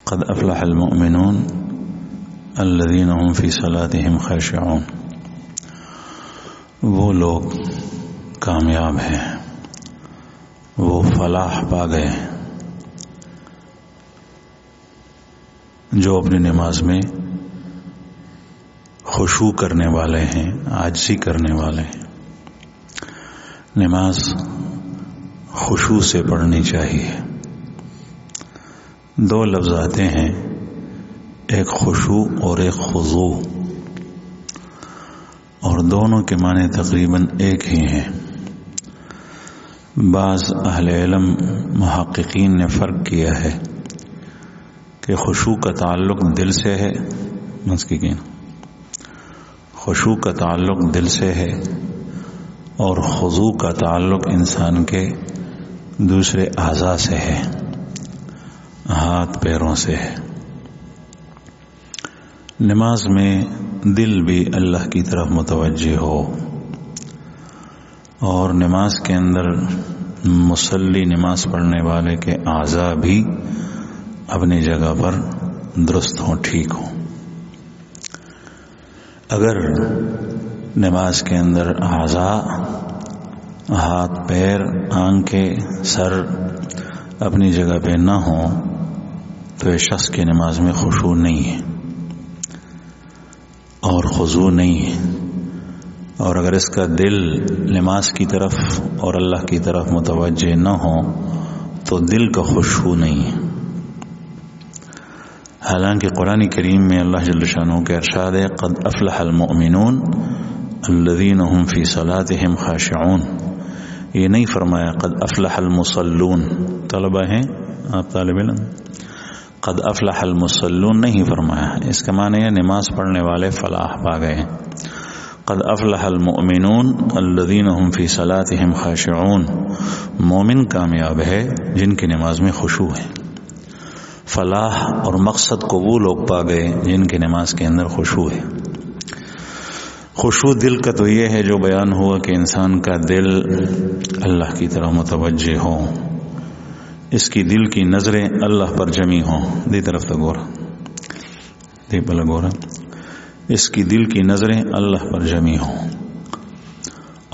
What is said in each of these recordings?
قد افلح المؤمنون الذین هم فی صلاتهم خاشعون، وہ لوگ کامیاب ہیں، وہ فلاح پا گئے جو اپنی نماز میں خشوع کرنے والے ہیں، عاجزی کرنے والے ہیں۔ نماز خشوع سے پڑھنی چاہیے۔ دو لفظ آتے ہیں، ایک خشوع اور ایک خضوع، اور دونوں کے معنی تقریباً ایک ہی ہیں۔ بعض اہل علم محققین نے فرق کیا ہے کہ خشوع کا تعلق دل سے ہے، خشوع کا تعلق دل سے ہے اور خضوع کا تعلق انسان کے دوسرے اعضاء سے ہے، ہاتھ پیروں سے ہے۔ نماز میں دل بھی اللہ کی طرف متوجہ ہو، اور نماز کے اندر مصلی نماز پڑھنے والے کے اعضاء بھی اپنی جگہ پر درست ہوں، ٹھیک ہوں۔ اگر نماز کے اندر اعضاء، ہاتھ پیر، آنکھیں، سر اپنی جگہ پہ نہ ہوں تو اس شخص کی نماز میں خشوع نہیں ہے اور خضوع نہیں ہے، اور اگر اس کا دل نماز کی طرف اور اللہ کی طرف متوجہ نہ ہو تو دل کا خشوع نہیں ہے۔ حالانکہ قرآن کریم میں اللہ جل شانہ کا ارشاد ہے، قد افلح المؤمنون الذین هم فی صلاتهم خاشعون۔ یہ نہیں فرمایا قد افلح المصلون۔ طلبہ ہیں آپ، طالب علم، قد افلح المصلون نہیں فرمایا، اس کا معنی ہے نماز پڑھنے والے فلاح پا گئے ہیں۔ قد افلح المؤمنون الذین هم فی صلاتهم خاشعون، مومن کامیاب ہے جن کی نماز میں خشوع ہے۔ فلاح اور مقصد کو وہ لوگ پا گئے جن کی نماز کے اندر خشوع ہے۔ خشوع دل کا تو یہ ہے جو بیان ہوا کہ انسان کا دل اللہ کی طرف متوجہ ہو، اس کی دل کی نظریں اللہ پر جمی ہوں۔ دی طرف تو گورا، دی پلا گورا، اس کی دل کی نظریں اللہ پر جمی ہوں،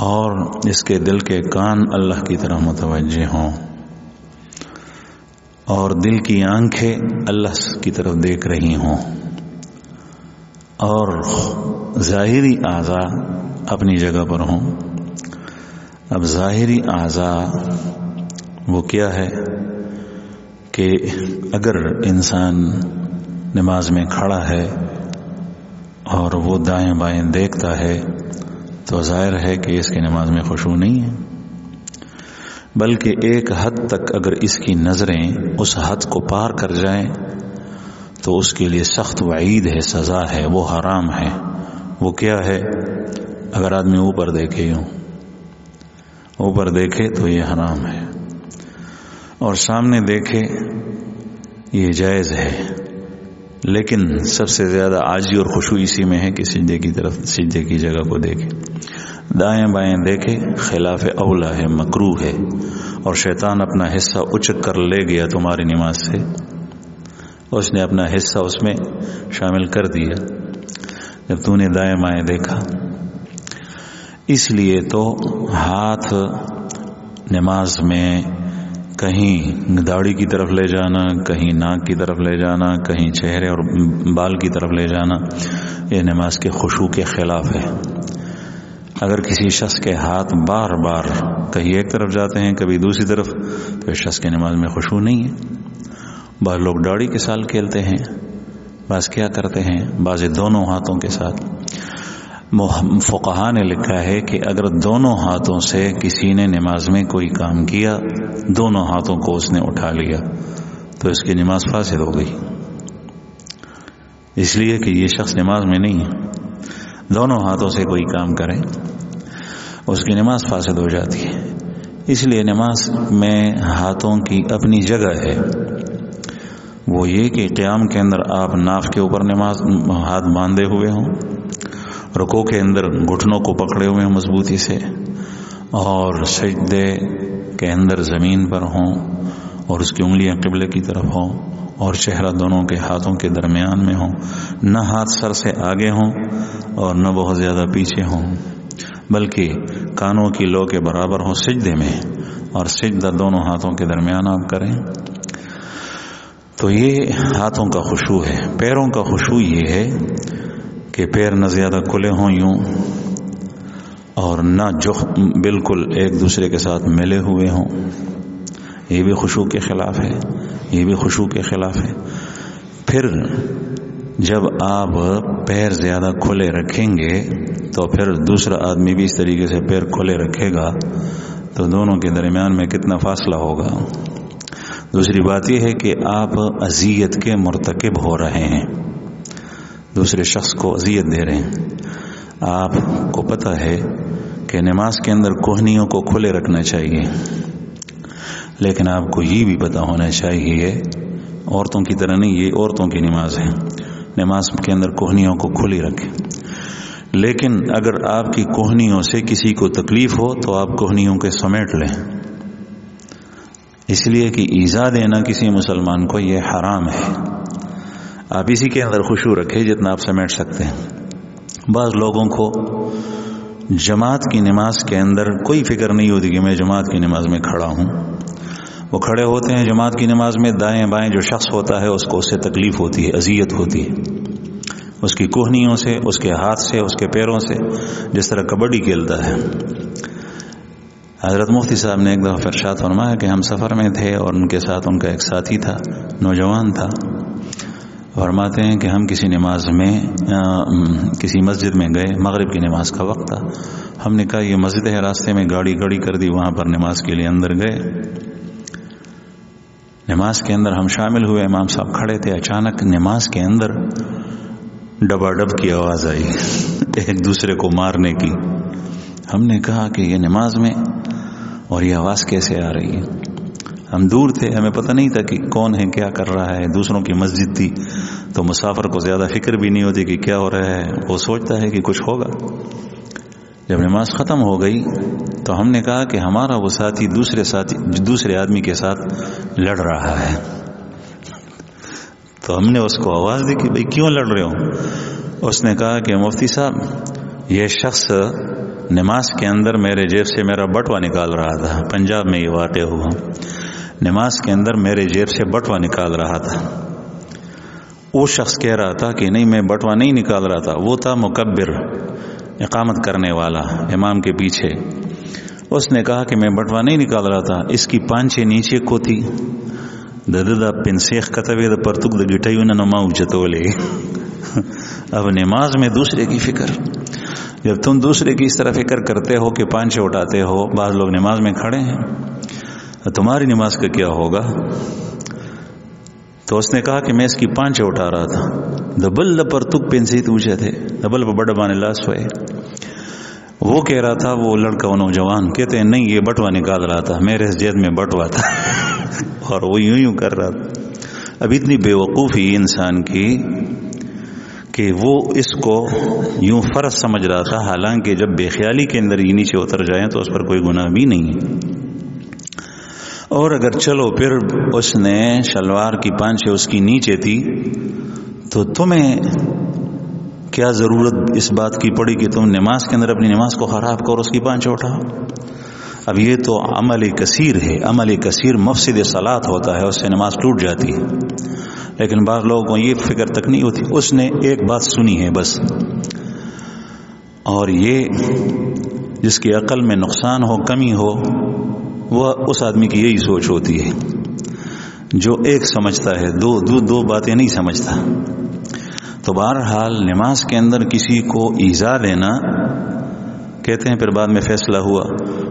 اور اس کے دل کے کان اللہ کی طرف متوجہ ہوں، اور دل کی آنکھیں اللہ کی طرف دیکھ رہی ہوں، اور ظاہری اعضاء اپنی جگہ پر ہوں۔ اب ظاہری اعضاء وہ کیا ہے کہ اگر انسان نماز میں کھڑا ہے اور وہ دائیں بائیں دیکھتا ہے تو ظاہر ہے کہ اس کی نماز میں خشوع نہیں ہے، بلکہ ایک حد تک اگر اس کی نظریں اس حد کو پار کر جائیں تو اس کے لیے سخت وعید ہے، سزا ہے، وہ حرام ہے۔ وہ کیا ہے؟ اگر آدمی اوپر دیکھے، یوں اوپر دیکھے تو یہ حرام ہے، اور سامنے دیکھے یہ جائز ہے، لیکن سب سے زیادہ عاجزی اور خشوع اسی میں ہے کہ سجدے کی طرف، سجدے کی جگہ کو دیکھے۔ دائیں بائیں دیکھے خلاف اولا ہے، مکروہ ہے، اور شیطان اپنا حصہ اچک کر لے گیا تمہاری نماز سے، اس نے اپنا حصہ اس میں شامل کر دیا جب تو نے دائیں بائیں دیکھا۔ اس لیے تو ہاتھ نماز میں کہیں داڑھی کی طرف لے جانا، کہیں ناک کی طرف لے جانا، کہیں چہرے اور بال کی طرف لے جانا، یہ نماز کے خشوع کے خلاف ہے۔ اگر کسی شخص کے ہاتھ بار بار کہیں ایک طرف جاتے ہیں کبھی دوسری طرف تو اس شخص کی نماز میں خشوع نہیں ہے۔ بعض لوگ داڑھی کے سال کھیلتے ہیں، بعض کیا کرتے ہیں، بعض دونوں ہاتھوں کے ساتھ۔ فقہا نے لکھا ہے کہ اگر دونوں ہاتھوں سے کسی نے نماز میں کوئی کام کیا، دونوں ہاتھوں کو اس نے اٹھا لیا تو اس کی نماز فاسد ہو گئی، اس لیے کہ یہ شخص نماز میں نہیں ہے۔ دونوں ہاتھوں سے کوئی کام کرے اس کی نماز فاسد ہو جاتی ہے۔ اس لیے نماز میں ہاتھوں کی اپنی جگہ ہے، وہ یہ کہ قیام کے اندر آپ ناف کے اوپر نماز ہاتھ باندھے ہوئے ہوں، رکوع کے اندر گھٹنوں کو پکڑے ہوئے ہوں مضبوطی سے، اور سجدے کے اندر زمین پر ہوں اور اس کی انگلیاں قبلے کی طرف ہوں، اور چہرہ دونوں کے ہاتھوں کے درمیان میں ہو، نہ ہاتھ سر سے آگے ہوں اور نہ بہت زیادہ پیچھے ہوں، بلکہ کانوں کی لو کے برابر ہوں سجدے میں، اور سجدہ دونوں ہاتھوں کے درمیان آپ کریں۔ تو یہ ہاتھوں کا خشوع ہے۔ پیروں کا خشوع یہ ہے کہ پیر نہ زیادہ کھلے ہوں یوں، اور نہ بالکل ایک دوسرے کے ساتھ ملے ہوئے ہوں، یہ بھی خشوع کے خلاف ہے، یہ بھی خشوع کے خلاف ہے۔ پھر جب آپ پیر زیادہ کھلے رکھیں گے تو پھر دوسرا آدمی بھی اس طریقے سے پیر کھلے رکھے گا، تو دونوں کے درمیان میں کتنا فاصلہ ہوگا۔ دوسری بات یہ ہے کہ آپ اذیت کے مرتکب ہو رہے ہیں، دوسرے شخص کو اذیت دے رہے ہیں۔ آپ کو پتہ ہے کہ نماز کے اندر کوہنیوں کو کھلے رکھنا چاہیے، لیکن آپ کو یہ بھی پتہ ہونا چاہیے عورتوں کی طرح نہیں، یہ عورتوں کی نماز ہے، نماز کے اندر کوہنیوں کو کھلی رکھیں۔ لیکن اگر آپ کی کوہنیوں سے کسی کو تکلیف ہو تو آپ کوہنیوں کے سمیٹ لیں، اس لیے کہ ایذا دینا کسی مسلمان کو یہ حرام ہے۔ آپ اسی کے اندر خشوع رکھیں جتنا آپ سمیٹ سکتے ہیں۔ بعض لوگوں کو جماعت کی نماز کے اندر کوئی فکر نہیں ہوتی کہ میں جماعت کی نماز میں کھڑا ہوں، وہ کھڑے ہوتے ہیں جماعت کی نماز میں، دائیں بائیں جو شخص ہوتا ہے اس کو اس سے تکلیف ہوتی ہے، اذیت ہوتی ہے، اس کی کوہنیوں سے، اس کے ہاتھ سے، اس کے پیروں سے، جس طرح کبڈی کھیلتا ہے۔ حضرت مفتی صاحب نے ایک دفعہ ارشاد فرمایا کہ ہم سفر میں تھے اور ان کے ساتھ ان کا ایک ساتھی تھا، نوجوان تھا۔ فرماتے ہیں کہ ہم کسی نماز میں کسی مسجد میں گئے، مغرب کی نماز کا وقت تھا۔ ہم نے کہا یہ مسجد ہے، راستے میں گاڑی کھڑی کر دی، وہاں پر نماز کے لیے اندر گئے۔ نماز کے اندر ہم شامل ہوئے، امام صاحب کھڑے تھے، اچانک نماز کے اندر ڈبا ڈب کی آواز آئی ایک دوسرے کو مارنے کی۔ ہم نے کہا کہ یہ نماز میں اور یہ آواز کیسے آ رہی ہے؟ ہم دور تھے، ہمیں پتہ نہیں تھا کہ کون ہے، کیا کر رہا ہے، دوسروں کی مسجد تھی تو مسافر کو زیادہ فکر بھی نہیں ہوتی کہ کیا ہو رہا ہے، وہ سوچتا ہے کہ کچھ ہوگا۔ جب نماز ختم ہو گئی تو ہم نے کہا کہ ہمارا وہ ساتھی دوسرے آدمی کے ساتھ لڑ رہا ہے۔ تو ہم نے اس کو آواز دی کہ بھئی کیوں لڑ رہے ہو؟ اس نے کہا کہ مفتی صاحب یہ شخص نماز کے اندر میرے جیب سے میرا بٹوا نکال رہا تھا، پنجاب میں یہ واقع ہوا، نماز کے اندر میرے جیب سے بٹوا نکال رہا تھا۔ وہ شخص کہہ رہا تھا کہ نہیں میں بٹوا نہیں نکال رہا تھا، وہ تھا مکبر، اقامت کرنے والا امام کے پیچھے۔ اس نے کہا کہ میں بٹوا نہیں نکال رہا تھا، اس کی پانچے نیچے کو تھی ددا پنسیخ کتوے د پرتک د گٹیو نہ نماؤ چتولے۔ اب نماز میں دوسرے کی فکر، جب تم دوسرے کی اس طرح فکر کرتے ہو کہ پانچے اٹھاتے ہو، بعض لوگ نماز میں کھڑے ہیں، تمہاری نماز کا کیا ہوگا؟ تو اس نے کہا کہ میں اس کی پانچے اٹھا رہا تھا، دبل پرتک پنسی توچے تھے دبل بڑا بانے لاس ہوئے۔ وہ کہہ رہا تھا، وہ لڑکا وہ نوجوان کہتے ہیں نہیں یہ بٹوا نکال رہا تھا، میرے اس جیب میں بٹوا تھا اور وہ یوں کر رہا تھا۔ اب اتنی بے وقوفی انسان کی کہ وہ اس کو یوں فرض سمجھ رہا تھا، حالانکہ جب بے خیالی کے اندر یہ نیچے اتر جائیں تو اس پر کوئی گناہ بھی نہیں ہے۔ اور اگر چلو پھر اس نے شلوار کی پانچے اس کی نیچے تھی تو تمہیں کیا ضرورت اس بات کی پڑی کہ تم نماز کے اندر اپنی نماز کو خراب کرو، اس کی پانچے اٹھاؤ؟ اب یہ تو عمل کثیر ہے، عمل کثیر مفسد صلاۃ ہوتا ہے، اس سے نماز ٹوٹ جاتی ہے۔ لیکن بعض لوگوں کو یہ فکر تک نہیں ہوتی، اس نے ایک بات سنی ہے بس، اور یہ جس کی عقل میں نقصان ہو، کمی ہو، وہ اس آدمی کی یہی سوچ ہوتی ہے جو ایک سمجھتا ہے، دو باتیں نہیں سمجھتا۔ تو بہرحال نماز کے اندر کسی کو ایذا دینا، کہتے ہیں پھر بعد میں فیصلہ ہوا،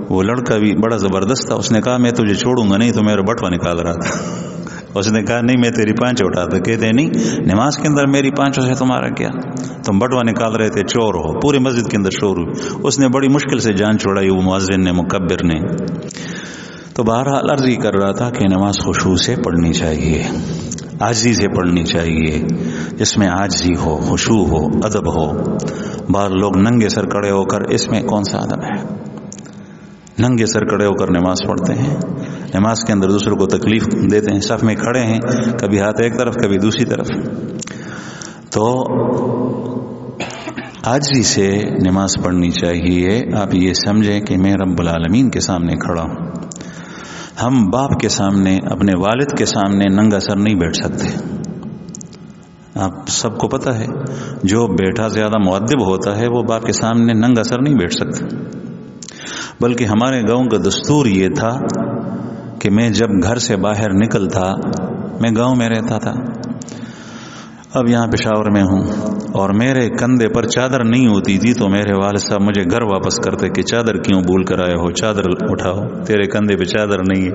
وہ لڑکا بھی بڑا زبردست تھا، اس نے کہا میں تجھے چھوڑوں گا نہیں، تو میرا بٹوا نکال رہا تھا۔ اس نے کہا نہیں میں تیری پانچ اٹھاتا، کہتے ہیں نہیں نماز کے اندر میری پانچوں سے تمہارا کیا، تم بٹوا نکال رہے تھے، چور ہو۔ پوری مسجد کے اندر شور ہوئی، اس نے بڑی مشکل سے جان چھوڑائی، وہ مؤذن نے، مکبر نے۔ تو بہرحال عرض ہی کر رہا تھا کہ نماز خشوع سے پڑھنی چاہیے، عاجزی سے پڑھنی چاہیے، جس میں عاجزی ہو، خشوع ہو، ادب ہو۔ بعض لوگ ننگے سر کھڑے ہو کر، اس میں کون سا ادب ہے؟ ننگے سر کھڑے ہو کر نماز پڑھتے ہیں، نماز کے اندر دوسروں کو تکلیف دیتے ہیں، صف میں کھڑے ہیں، کبھی ہاتھ ایک طرف کبھی دوسری طرف. تو عاجزی سے نماز پڑھنی چاہیے. آپ یہ سمجھیں کہ میں رب العالمین کے سامنے کھڑا ہوں. ہم باپ کے سامنے، اپنے والد کے سامنے ننگا سر نہیں بیٹھ سکتے. آپ سب کو پتہ ہے جو بیٹا زیادہ مؤدب ہوتا ہے وہ باپ کے سامنے ننگا سر نہیں بیٹھ سکتا. بلکہ ہمارے گاؤں کا دستور یہ تھا کہ میں جب گھر سے باہر نکلتا، میں گاؤں میں رہتا تھا، اب یہاں پشاور میں ہوں، اور میرے کندھے پر چادر نہیں ہوتی تھی تو میرے والد صاحب مجھے گھر واپس کرتے کہ چادر کیوں بھول کر آئے ہو، چادر اٹھاؤ، تیرے کندھے پہ چادر نہیں ہے.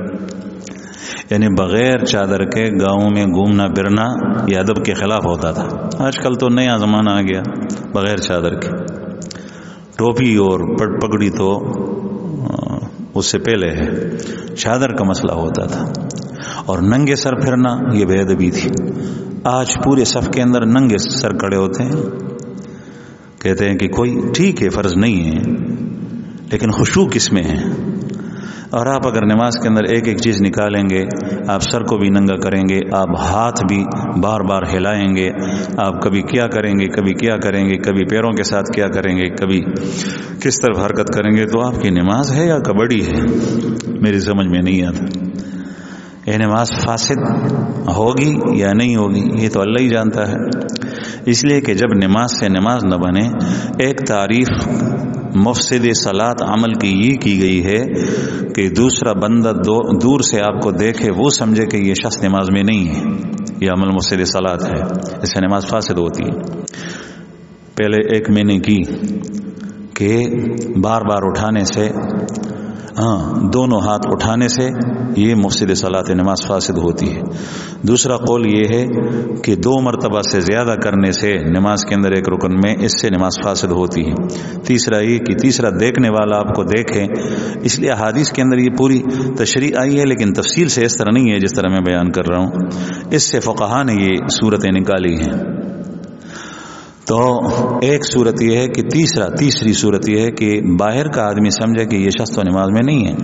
یعنی بغیر چادر کے گاؤں میں گھومنا پھرنا یہ ادب کے خلاف ہوتا تھا. آج کل تو نیا زمانہ آ گیا بغیر چادر کے. ٹوپی اور پگڑی تو اس سے پہلے ہے، چادر کا مسئلہ ہوتا تھا. اور ننگے سر پھرنا یہ بے ادبی تھی. آج پورے صف کے اندر ننگے سر کھڑے ہوتے ہیں، کہتے ہیں کہ کوئی ٹھیک ہے فرض نہیں ہے، لیکن خشوع کس میں ہے؟ اور آپ اگر نماز کے اندر ایک ایک چیز نکالیں گے، آپ سر کو بھی ننگا کریں گے، آپ ہاتھ بھی بار بار ہلائیں گے، آپ کبھی کیا کریں گے، کبھی کیا کریں گے، کبھی پیروں کے ساتھ کیا کریں گے، کبھی کس طرف حرکت کریں گے، تو آپ کی نماز ہے یا کبڈی ہے؟ میری سمجھ میں نہیں آتا. یہ نماز فاسد ہوگی یا نہیں ہوگی یہ تو اللہ ہی جانتا ہے. اس لیے کہ جب نماز سے نماز نہ بنے، ایک تعریف مفسد صلاۃ عمل کی یہ کی گئی ہے کہ دوسرا بندہ دور سے آپ کو دیکھے وہ سمجھے کہ یہ شخص نماز میں نہیں ہے، یہ عمل مفسد صلاۃ ہے، اس سے نماز فاسد ہوتی ہے. پہلے ایک میں نے کی کہ بار بار اٹھانے سے، دونوں ہاتھ اٹھانے سے یہ مفسد صلاۃ نماز فاسد ہوتی ہے. دوسرا قول یہ ہے کہ 2 مرتبہ سے زیادہ کرنے سے نماز کے اندر ایک رکن میں، اس سے نماز فاسد ہوتی ہے. تیسرا یہ کہ تیسرا دیکھنے والا آپ کو دیکھے. اس لیے احادیث کے اندر یہ پوری تشریح آئی ہے، لیکن تفصیل سے اس طرح نہیں ہے جس طرح میں بیان کر رہا ہوں. اس سے فقہاء نے یہ صورتیں نکالی ہیں. تو ایک صورت یہ ہے کہ تیسری صورت یہ ہے کہ باہر کا آدمی سمجھے کہ یہ شخص تو نماز میں نہیں ہے.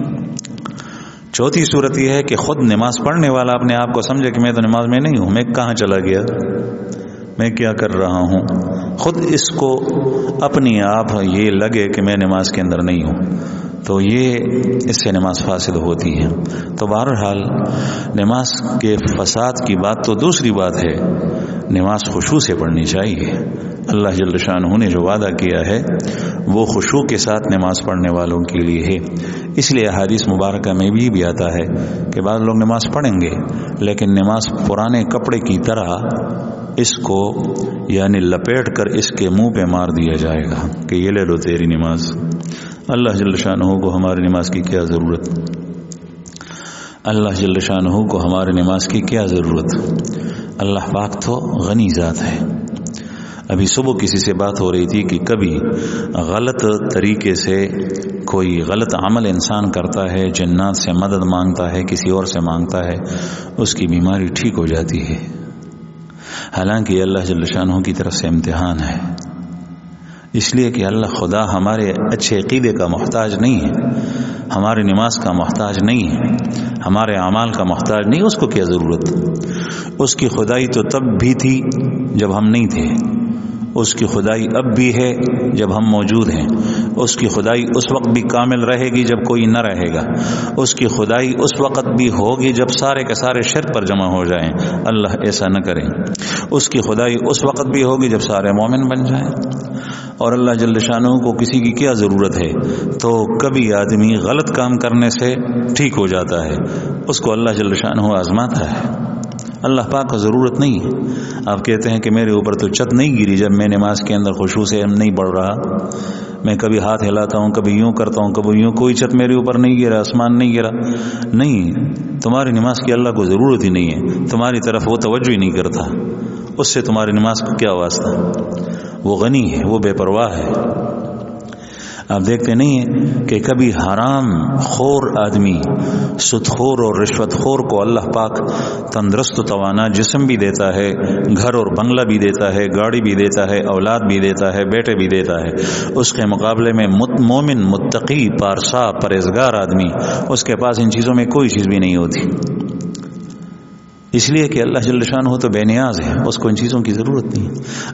چوتھی صورت یہ ہے کہ خود نماز پڑھنے والا اپنے آپ کو سمجھے کہ میں تو نماز میں نہیں ہوں، میں کہاں چلا گیا، میں کیا کر رہا ہوں. خود اس کو اپنی آپ یہ لگے کہ میں نماز کے اندر نہیں ہوں، تو یہ اس سے نماز فاسد ہوتی ہے. تو بہرحال نماز کے فساد کی بات تو دوسری بات ہے، نماز خشوع سے پڑھنی چاہیے. اللہ جل شانہ نے جو وعدہ کیا ہے وہ خشوع کے ساتھ نماز پڑھنے والوں کے لیے ہے. اس لیے احادیث مبارکہ میں بھی آتا ہے کہ بعض لوگ نماز پڑھیں گے لیکن نماز پرانے کپڑے کی طرح اس کو یعنی لپیٹ کر اس کے منہ پہ مار دیا جائے گا کہ یہ لے لو تیری نماز. اللہ جل شانہ کو ہماری نماز کی کیا ضرورت، اللہ جل شانہ کو ہماری نماز کی کیا ضرورت. اللہ پاک تو غنی ذات ہے. ابھی صبح کسی سے بات ہو رہی تھی کہ کبھی غلط طریقے سے کوئی غلط عمل انسان کرتا ہے، جنات سے مدد مانگتا ہے، کسی اور سے مانگتا ہے، اس کی بیماری ٹھیک ہو جاتی ہے. حالانکہ اللہ جل شانہ کی طرف سے امتحان ہے. اس لیے کہ اللہ خدا ہمارے اچھے عقیدے کا محتاج نہیں ہے، ہماری نماز کا محتاج نہیں ہے، ہمارے اعمال کا محتاج نہیں. اس کو کیا ضرورت؟ اس کی خدائی تو تب بھی تھی جب ہم نہیں تھے، اس کی خدائی اب بھی ہے جب ہم موجود ہیں، اس کی خدائی اس وقت بھی کامل رہے گی جب کوئی نہ رہے گا، اس کی خدائی اس وقت بھی ہوگی جب سارے کے سارے شرک پر جمع ہو جائیں. اللہ ایسا نہ کرے. اس کی خدائی اس وقت بھی ہوگی جب سارے مومن بن جائیں. اور اللہ جل شانہ کو کسی کی کیا ضرورت ہے؟ تو کبھی آدمی غلط کام کرنے سے ٹھیک ہو جاتا ہے، اس کو اللہ جل شانہ آزماتا ہے. اللہ پاک کو ضرورت نہیں ہے. آپ کہتے ہیں کہ میرے اوپر تو چھت نہیں گری جب میں نماز کے اندر خشوع سے نہیں پڑھ رہا، میں کبھی ہاتھ ہلاتا ہوں، کبھی یوں کرتا ہوں، کبھی یوں، کوئی چھت میرے اوپر نہیں گرا، آسمان نہیں گرا. نہیں، تمہاری نماز کی اللہ کو ضرورت ہی نہیں ہے، تمہاری طرف وہ توجہ ہی نہیں کرتا، اس سے تمہاری نماز کو کیا واسطہ. وہ غنی ہے، وہ بے پرواہ ہے. آپ دیکھتے نہیں ہیں کہ کبھی حرام خور آدمی، سود خور اور رشوت خور کو اللہ پاک تندرست و توانا جسم بھی دیتا ہے، گھر اور بنگلہ بھی دیتا ہے، گاڑی بھی دیتا ہے، اولاد بھی دیتا ہے، بیٹے بھی دیتا ہے، اس کے مقابلے میں مومن متقی پارسا پرہیزگار آدمی، اس کے پاس ان چیزوں میں کوئی چیز بھی نہیں ہوتی، اس لیے کہ اللہ جل شانہ تو بے نیاز ہے، اس کو ان چیزوں کی ضرورت نہیں۔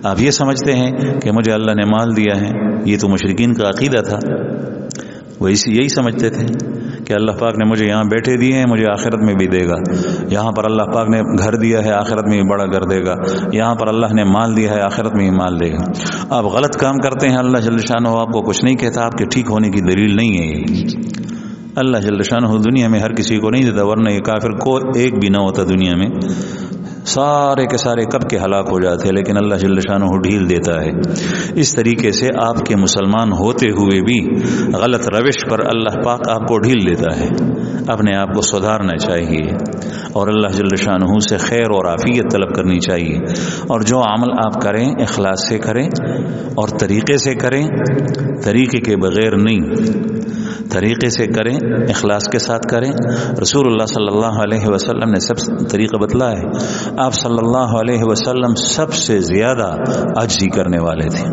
آپ یہ سمجھتے ہیں کہ مجھے اللہ نے مال دیا ہے، یہ تو مشرکین کا عقیدہ تھا، وہ یہی سمجھتے تھے کہ اللہ پاک نے مجھے یہاں بیٹے دیے ہیں، مجھے آخرت میں بھی دے گا، یہاں پر اللہ پاک نے گھر دیا ہے، آخرت میں بھی بڑا گھر دے گا، یہاں پر اللہ نے مال دیا ہے، آخرت میں بھی مال دے گا۔ آپ غلط کام کرتے ہیں، اللہ جل شانہ آپ کو کچھ نہیں کہتا، آپ کے ٹھیک ہونے کی دلیل نہیں ہے یہ۔ اللہ جل شانہ دنیا میں ہر کسی کو نہیں دیتا، ورنہ یہ کافر کو ایک بھی نہ ہوتا دنیا میں، سارے کے سارے کب کے ہلاک ہو جاتے، لیکن اللہ جل شانہ ڈھیل دیتا ہے۔ اس طریقے سے آپ کے مسلمان ہوتے ہوئے بھی غلط روش پر اللہ پاک آپ کو ڈھیل دیتا ہے، اپنے آپ کو سدھارنا چاہیے اور اللہ جل شانہ سے خیر اور عافیت طلب کرنی چاہیے، اور جو عمل آپ کریں اخلاص سے کریں اور طریقے سے کریں، طریقے کے بغیر نہیں، طریقے سے کریں، اخلاص کے ساتھ کریں۔ رسول اللہ صلی اللہ علیہ وسلم نے سب طریقہ بتلایا ہے، آپ صلی اللہ علیہ وسلم سب سے زیادہ عاجزی کرنے والے تھے،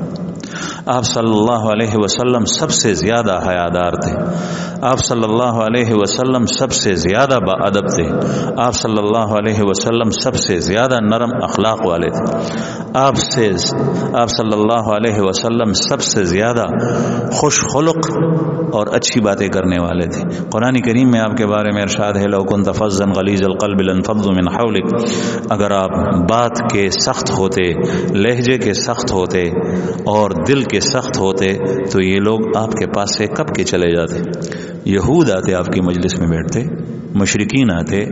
آپ صلی اللہ علیہ وسلم سب سے زیادہ حیادار تھے، آپ صلی اللہ علیہ وسلم سب سے زیادہ باادب تھے، آپ صلی اللہ علیہ وسلم سب سے زیادہ نرم اخلاق والے تھے، آپ صلی اللہ علیہ وسلم سب سے زیادہ خوش خلق اور اچھی باتیں کرنے والے تھے۔ قرآن کریم میں آپ کے بارے میں ارشاد ہے، لو كنت فظا غلیظ القلب لانفضوا من حولك، اگر آپ بات کے سخت ہوتے، لہجے کے سخت ہوتے اور دل کے سخت ہوتے تو یہ لوگ آپ کے پاس سے کب کے چلے جاتے۔ یہود آتے آپ کی مجلس میں بیٹھتے، مشرکین آتے،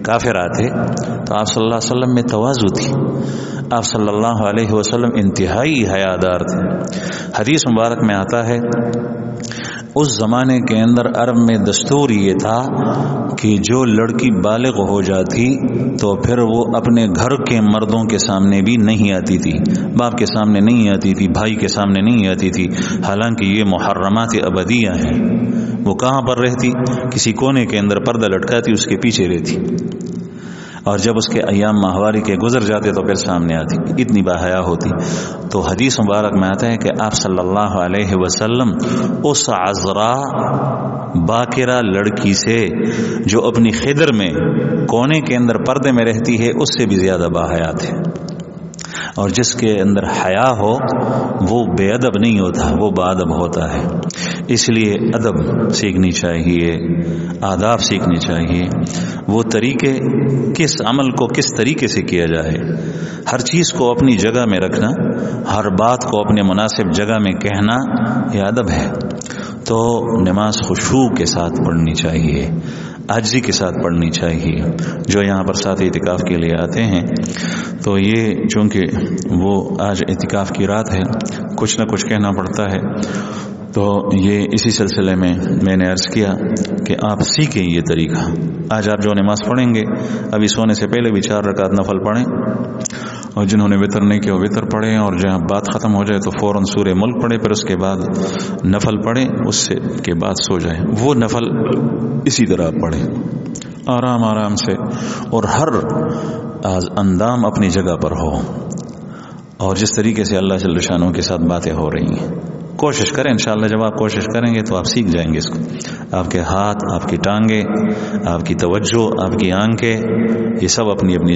کافر آتے، تو آپ صلی اللہ علیہ وسلم میں تواضع تھی، آپ صلی اللہ علیہ وسلم انتہائی حیادار تھے۔ حدیث مبارک میں آتا ہے، اس زمانے کے اندر عرب میں دستور یہ تھا کہ جو لڑکی بالغ ہو جاتی تو پھر وہ اپنے گھر کے مردوں کے سامنے بھی نہیں آتی تھی، باپ کے سامنے نہیں آتی تھی، بھائی کے سامنے نہیں آتی تھی، حالانکہ یہ محرمات ابدیہ ہیں۔ وہ کہاں پر رہتی؟ کسی کونے کے اندر پردہ لٹکاتی، اس کے پیچھے رہتی، اور جب اس کے ایام ماہواری کے گزر جاتے تو پھر سامنے آتی، اتنی باحیا ہوتی۔ تو حدیث مبارک میں آتا ہے کہ آپ صلی اللہ علیہ وسلم اس عذراء باکرہ لڑکی سے جو اپنی خدر میں کونے کے اندر پردے میں رہتی ہے اس سے بھی زیادہ باحیا تھے، اور جس کے اندر حیا ہو وہ بے ادب نہیں ہوتا، وہ باادب ہوتا ہے۔ اس لیے ادب سیکھنی چاہیے، آداب سیکھنی چاہیے، وہ طریقے کس عمل کو کس طریقے سے کیا جائے، ہر چیز کو اپنی جگہ میں رکھنا، ہر بات کو اپنے مناسب جگہ میں کہنا، یہ ادب ہے۔ تو نماز خشوع کے ساتھ پڑھنی چاہیے، عاجزی کے ساتھ پڑھنی چاہیے۔ جو یہاں پر ساتھ اعتکاف کے لیے آتے ہیں تو یہ چونکہ وہ آج اعتکاف کی رات ہے، کچھ نہ کچھ کہنا پڑتا ہے، تو یہ اسی سلسلے میں نے عرض کیا کہ آپ سیکھیں یہ طریقہ۔ آج آپ جو نماز پڑھیں گے، ابھی سونے سے پہلے بھی 4 رکعت نفل پڑھیں، اور جنہوں نے وطر نہیں کیا وہ وطر پڑھیں، اور جہاں بات ختم ہو جائے تو فوراً سورہ ملک پڑھیں، پھر اس کے بعد نفل پڑھیں، اس سے کے بعد سو جائیں۔ وہ نفل اسی طرح پڑھیں آرام آرام سے، اور ہر اندام اپنی جگہ پر ہو، اور جس طریقے سے اللہ جل شانہ کے ساتھ باتیں ہو رہی ہیں کوشش کریں۔ انشاءاللہ جب آپ کوشش کریں گے تو آپ سیکھ جائیں گے اس کو۔ آپ کے ہاتھ، آپ کی ٹانگیں، آپ کی توجہ، آپ کی آنکھیں، یہ سب اپنی اپنی